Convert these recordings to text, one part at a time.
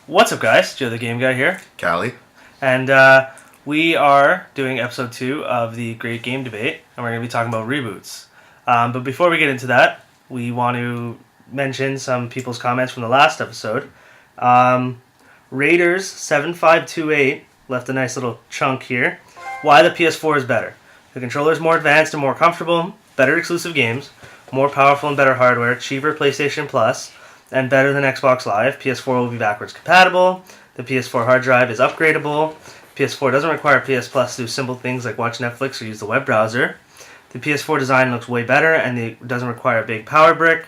What's up, guys? Joe the Game Guy here. Callie. And we are doing episode 2 of the Great Game Debate, and we're going to be talking about reboots. But before we get into that, we want to mention some people's comments from the last episode. Raiders7528 left a nice little chunk here. Why the PS4 is better. The controller is more advanced and more comfortable, better exclusive games, more powerful and better hardware, cheaper PlayStation Plus, and better than Xbox Live. PS4 will be backwards compatible. The PS4 hard drive is upgradable. PS4 doesn't require PS Plus to do simple things like watch Netflix or use the web browser. The PS4 design looks way better and it doesn't require a big power brick.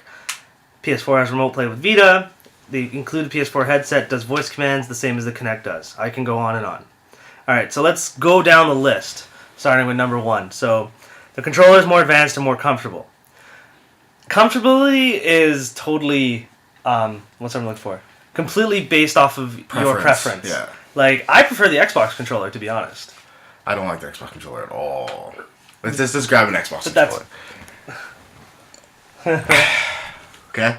PS4 has remote play with Vita. The included PS4 headset does voice commands the same as the Kinect does. I can go on and on. Alright, so let's go down the list, starting with number 1. So, the controller is more advanced and more comfortable. Comfortability is totally... what's I'm looking for? Completely based off of your preference. Yeah. Like, I prefer the Xbox controller, to be honest. I don't like the Xbox controller at all. Let's just grab an Xbox controller. Okay?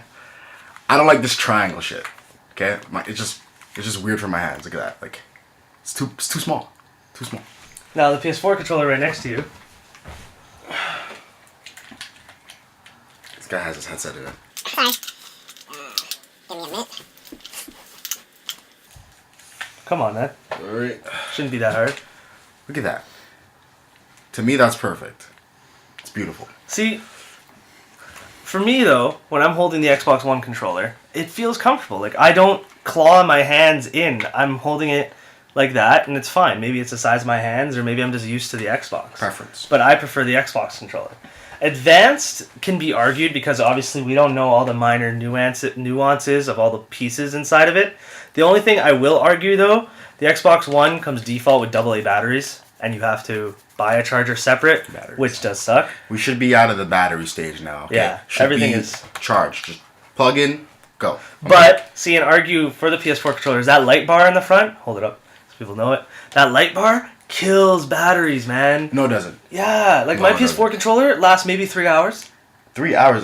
I don't like this triangle shit. Okay? It's just weird for my hands. Look at that. Like, it's too small. Too small. Now, the PS4 controller right next to you. This guy has his headset in it. Sorry. Give me a minute. Come on, man. Alright. Shouldn't be that hard. Look at that. To me, that's perfect. It's beautiful. See, for me, though, when I'm holding the Xbox One controller, it feels comfortable. Like, I don't claw my hands in. I'm holding it like that, and it's fine. Maybe it's the size of my hands, or maybe I'm just used to the Xbox. Preference. But I prefer the Xbox controller. Advanced can be argued because obviously we don't know all the minor nuances of all the pieces inside of it. The only thing I will argue, though, the Xbox One comes default with AA batteries, and you have to buy a charger separate, which does suck. We should be out of the battery stage now. Okay? Yeah, everything is charged. Just plug in, go. Okay. But, see, and argue for the PS4 controller, is that light bar in the front? Hold it up so people know it. That light bar kills batteries, man. No, it doesn't. Yeah, like my PS4 controller lasts maybe 3 hours. 3 hours?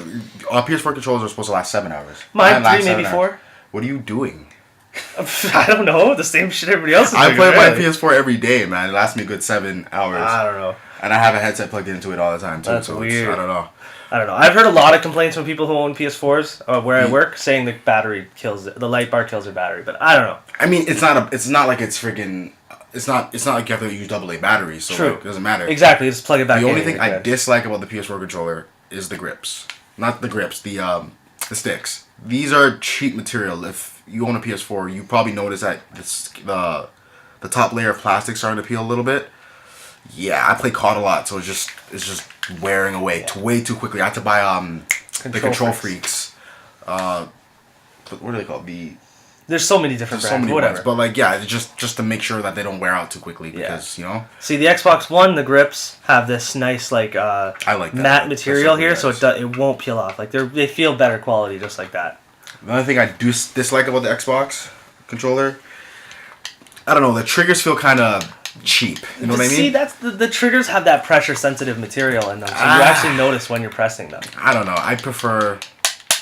Our PS4 controllers are supposed to last 7 hours. Mine 3, maybe 4. What are you doing? I don't know. The same shit everybody else is doing. I play my PS4 every day, man. It lasts me a good 7 hours. I don't know. And I have a headset plugged into it all the time, too. That's so weird. I don't know. I've heard a lot of complaints from people who own PS4s where I work, saying the battery kills it. The light bar kills their battery, but I don't know. I mean, it's not like it's freaking. It's not like you have to use AA batteries, so True. Like, it doesn't matter. Exactly, just plug it back in. The only thing I dislike about the PS4 controller is the grips. Not the grips, the sticks. These are cheap material. If you own a PS4, you probably notice that the top layer of plastic starting to peel a little bit. Yeah, I play COD a lot, so it's just wearing away way too quickly. I had to buy the Control Freaks. What are they called? There's so many different brands. Whatever. Ones, but like, yeah, just to make sure that they don't wear out too quickly because you know. See, the Xbox One, the grips have this nice like I like that. matte material here, so it won't peel off. Like they feel better quality just like that. Another thing I do dislike about the Xbox controller, I don't know, the triggers feel kind of cheap. You know what I mean? See, that's the triggers have that pressure sensitive material in them, so you actually notice when you're pressing them. I don't know. I prefer.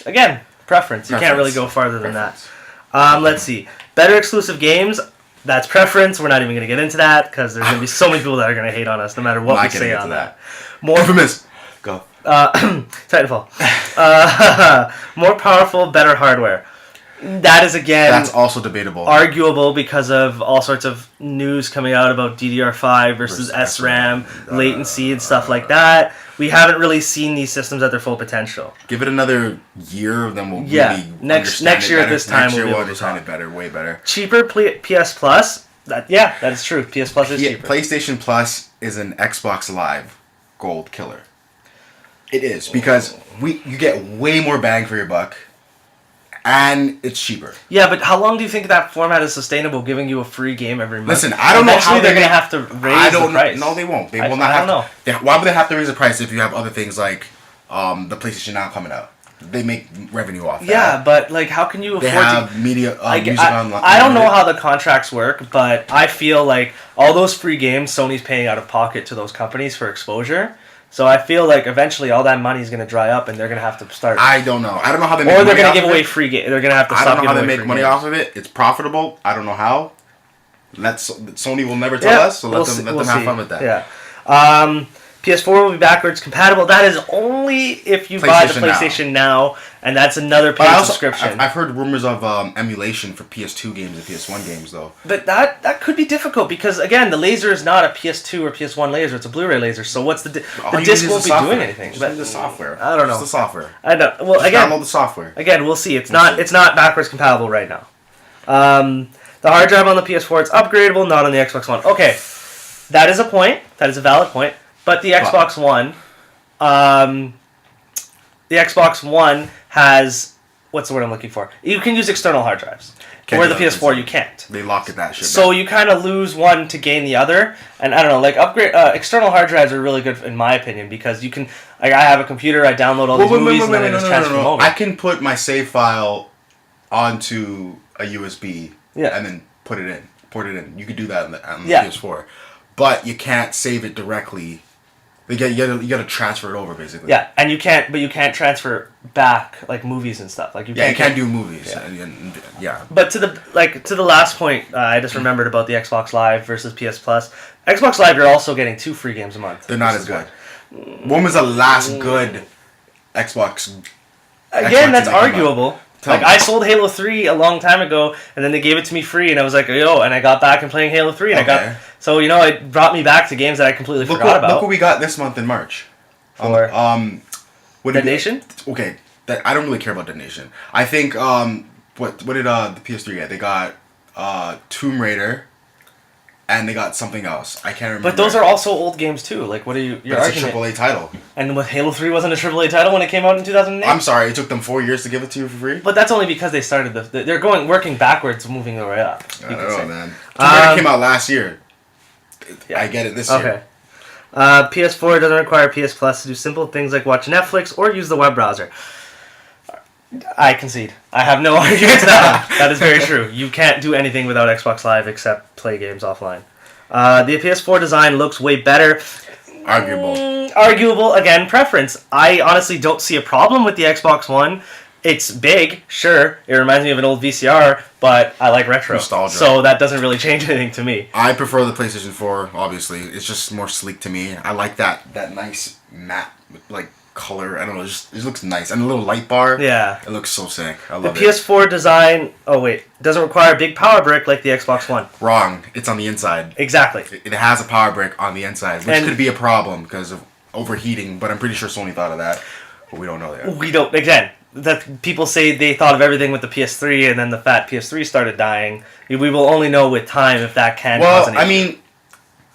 Again, preference. You can't really go farther than that. Let's see. Better exclusive games. That's preference. We're not even going to get into that because there's going to be so many people that are going to hate on us no matter what we say on that. More infamous. Go. Titanfall. More powerful, better hardware. That is, again... That's also debatable. Arguable because of all sorts of news coming out about DDR5 versus SRAM, latency and stuff like that. We haven't really seen these systems at their full potential. Give it another year, then we'll really next year at this time we'll understand it better, way better. Cheaper PS Plus. That is true. PS Plus is cheaper. PlayStation Plus is an Xbox Live Gold killer. It is because you get way more bang for your buck. And it's cheaper. Yeah, but how long do you think that format is sustainable, giving you a free game every month? Listen, I don't know how they're going to have to raise the price. No, they won't. They will not have to. Why would they have to raise the price if you have other things like the PlayStation Now coming out? They make revenue off that. Yeah, but like, how can you afford to... They have music online. I don't know how the contracts work, but I feel like all those free games Sony's paying out of pocket to those companies for exposure. So I feel like eventually all that money is going to dry up, and they're going to have to start. I don't know. I don't know how they make or money they're going off to give of away it. free games. They're going to have to I stop don't know how giving they away make free money games. off of it. It's profitable. I don't know how. Sony will never tell us, so let them have fun with that. Yeah. PS4 will be backwards compatible. That is only if you buy the PlayStation now, and that's another paid subscription. I've heard rumors of emulation for PS2 games and PS1 games, though. But that could be difficult because, again, the laser is not a PS2 or PS1 laser. It's a Blu-ray laser. So what's the disc won't be doing anything. But the software. I don't know. It's the software. I know. Well, Just again, download the software. Again, we'll see. It's not backwards compatible right now. The hard drive on the PS4 it's upgradable, not on the Xbox One. Okay, that is a point. That is a valid point. But the Xbox One, has what's the word I'm looking for? You can use external hard drives, where the PS4 you can't. They lock it that shit. So you kind of lose one to gain the other, and I don't know. Like external hard drives are really good in my opinion because you can. Like I have a computer, I download all these movies, and then I just transfer them over. I can put my save file onto a USB, and then put it in. You could do that on the PS4, but you can't save it directly. You gotta transfer it over basically. Yeah, and you can't transfer back like movies and stuff. Like you can't do movies. Yeah. But to the last point, I just remembered about the Xbox Live versus PS Plus. Xbox Live, you're also getting 2 free games a month. They're not as good. When was the last good Xbox? Again, that's arguable. I sold Halo 3 a long time ago, and then they gave it to me free, and I was like, yo, and I got back and playing Halo 3, and so, it brought me back to games that I completely forgot about. Look what we got this month in March. For Dead Nation? Okay, I don't really care about Dead Nation. I think, what did the PS3 get? They got Tomb Raider, and they got something else. I can't remember. But those are also old games too. Like, what are you? Your argument? It's a AAA title. And with Halo 3 wasn't a AAA title when it came out in 2008. I'm sorry, it took them 4 years to give it to you for free. But that's only because they started they're working backwards, moving their way up. I don't know, man. Tomb Raider came out last year. Yeah. I get it this year. PS4 doesn't require PS Plus to do simple things like watch Netflix or use the web browser. I concede. I have no argument to that one. That is very true. You can't do anything without Xbox Live except play games offline. The PS4 design looks way better. Arguable. Again, preference. I honestly don't see a problem with the Xbox One. It's big, sure. It reminds me of an old VCR, but I like retro. Nostalgia. So that doesn't really change anything to me. I prefer the PlayStation 4, obviously. It's just more sleek to me. I like that nice matte, color. I don't know. It looks nice. And a little light bar. Yeah. It looks so sick. I love it. The PS4 design, doesn't require a big power brick like the Xbox One. Wrong. It's on the inside. Exactly. It has a power brick on the inside, which could be a problem because of overheating, but I'm pretty sure Sony thought of that. But we don't know that. We don't. Again, that people say they thought of everything with the PS3, and then the fat PS3 started dying. We will only know with time if that can cause an issue. I mean,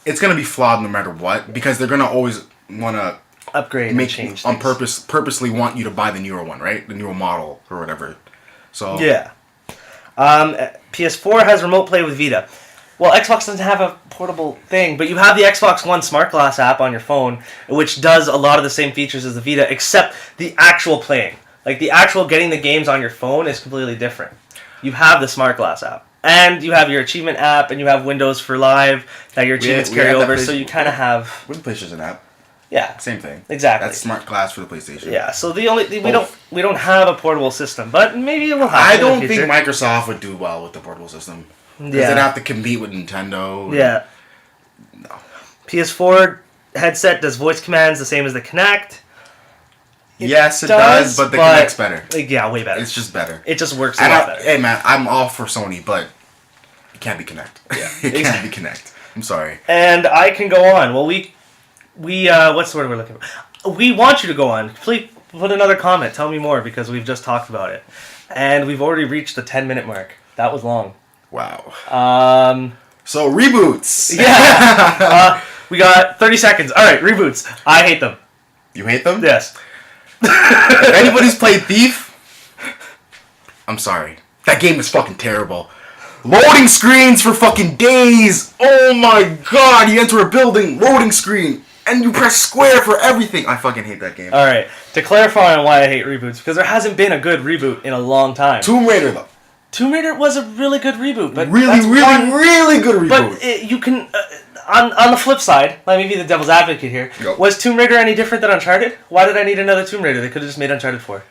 it's going to be flawed no matter what, because they're going to always want to upgrade and change on things. Purposely want you to buy the newer one, right? The newer model or whatever. So yeah. PS4 has remote play with Vita. Well, Xbox doesn't have a portable thing, but you have the Xbox One Smart Glass app on your phone, which does a lot of the same features as the Vita, except the actual playing. Like, the actual getting the games on your phone is completely different. You have the Smart Glass app. And you have your achievement app, and you have Windows for Live that your achievements carry over, so you kind of have... With the PlayStation app. Yeah. Same thing. Exactly. That's Smart Glass for the PlayStation. Yeah, so we don't have a portable system, but maybe it will happen. I don't think Microsoft would do well with the portable system. Because they'd have to compete with Nintendo. Yeah. No. PS4 headset does voice commands the same as the Kinect. Yes, it does, but the Kinect's better. Yeah, way better. It's just better. It just works a lot better. Hey, man, I'm all for Sony, but it can't be Kinect. Yeah. It can't be Kinect. I'm sorry. And I can go on. Well, we what's the word we're looking for? We want you to go on. Please put another comment. Tell me more, because we've just talked about it. And we've already reached the 10-minute mark. That was long. Wow. So reboots. Yeah. We got 30 seconds. All right, reboots. I hate them. You hate them? Yes. If anybody's played Thief, I'm sorry. That game is fucking terrible. Loading screens for fucking days. Oh my god, you enter a building, loading screen, and you press square for everything. I fucking hate that game. Alright, to clarify on why I hate reboots, because there hasn't been a good reboot in a long time. Tomb Raider, though. Tomb Raider was a really good reboot, but really good reboot. But you can... on the flip side, let me be the devil's advocate here. Go. Was Tomb Raider any different than Uncharted? Why did I need another Tomb Raider? They could have just made Uncharted 4.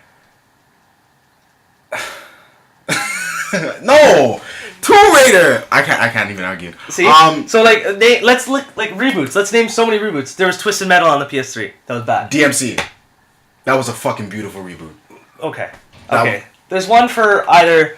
No, Tomb Raider. I can't even argue. See, so like let's look like reboots. Let's name so many reboots. There was Twisted Metal on the PS3. That was bad. DMC. That was a fucking beautiful reboot. Okay. There's one for either.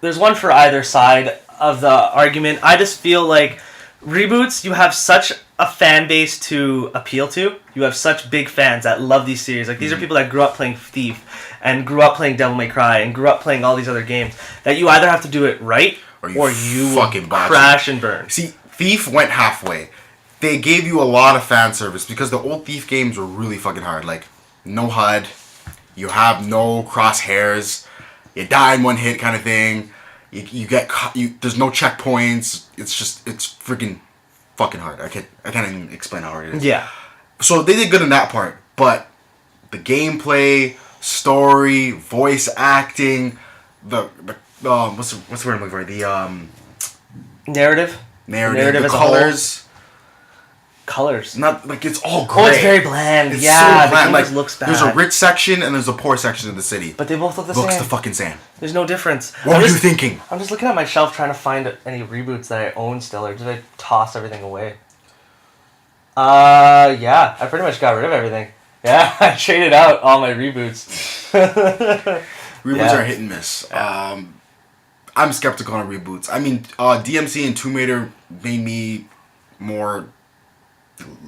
There's one for either side of the argument. I just feel like reboots. You have such a fan base to appeal to. You have such big fans that love these series. Like these are people that grew up playing Thief and grew up playing Devil May Cry and grew up playing all these other games. That you either have to do it right or you fucking crash and burn. See, Thief went halfway. They gave you a lot of fan service because the old Thief games were really fucking hard. Like no HUD, you have no crosshairs, you die in one hit kind of thing. You get there's no checkpoints. It's freaking fucking hard. I can't even explain how hard it is. Yeah. So they did good in that part, but the gameplay, story, voice acting, the what's the word I'm looking for? The narrative, the as colors. Not like it's all gray. Oh, it's very bland. It's yeah, so bland. the game Like, looks bad. there's a rich section and there's a poor section of the city. But they both look the Looks same. the fucking same. There's no difference. What were you thinking? I'm just looking at my shelf trying to find any reboots that I own still, or did I toss everything away? Yeah, I pretty much got rid of everything. Yeah, I traded out all my reboots. Reboots are hit and miss. I'm skeptical on reboots. I mean, DMC and Tomb Raider made me more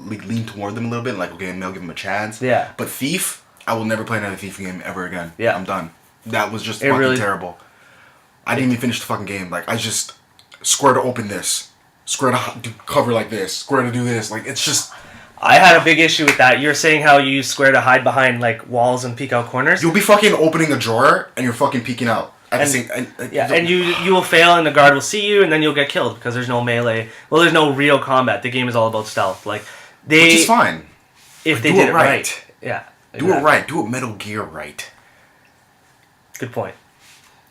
lean toward them a little bit. Like, okay, maybe I'll give them a chance. Yeah. But Thief, I will never play another Thief game ever again. Yeah. I'm done. That was just fucking terrible. I didn't even finish the fucking game. Like, I just square to open this, square to do cover like this, square to do this. Like, it's just. I had a big issue with that. You're saying how you use square to hide behind like walls and peek out corners. You'll be fucking opening a drawer and you're fucking peeking out. And you will fail and the guard will see you and then you'll get killed because there's no melee. Well, there's no real combat. The game is all about stealth. Like which is fine. If they did it right. Yeah. Exactly. Do it right. Do it Metal Gear right. Good point.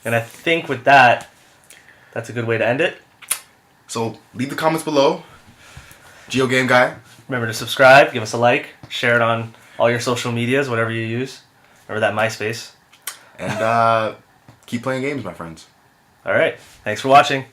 And I think with that, that's a good way to end it. So leave the comments below. GiogameGuy. Remember to subscribe, give us a like, share it on all your social medias, whatever you use. Remember that MySpace. And keep playing games, my friends. All right. Thanks for watching.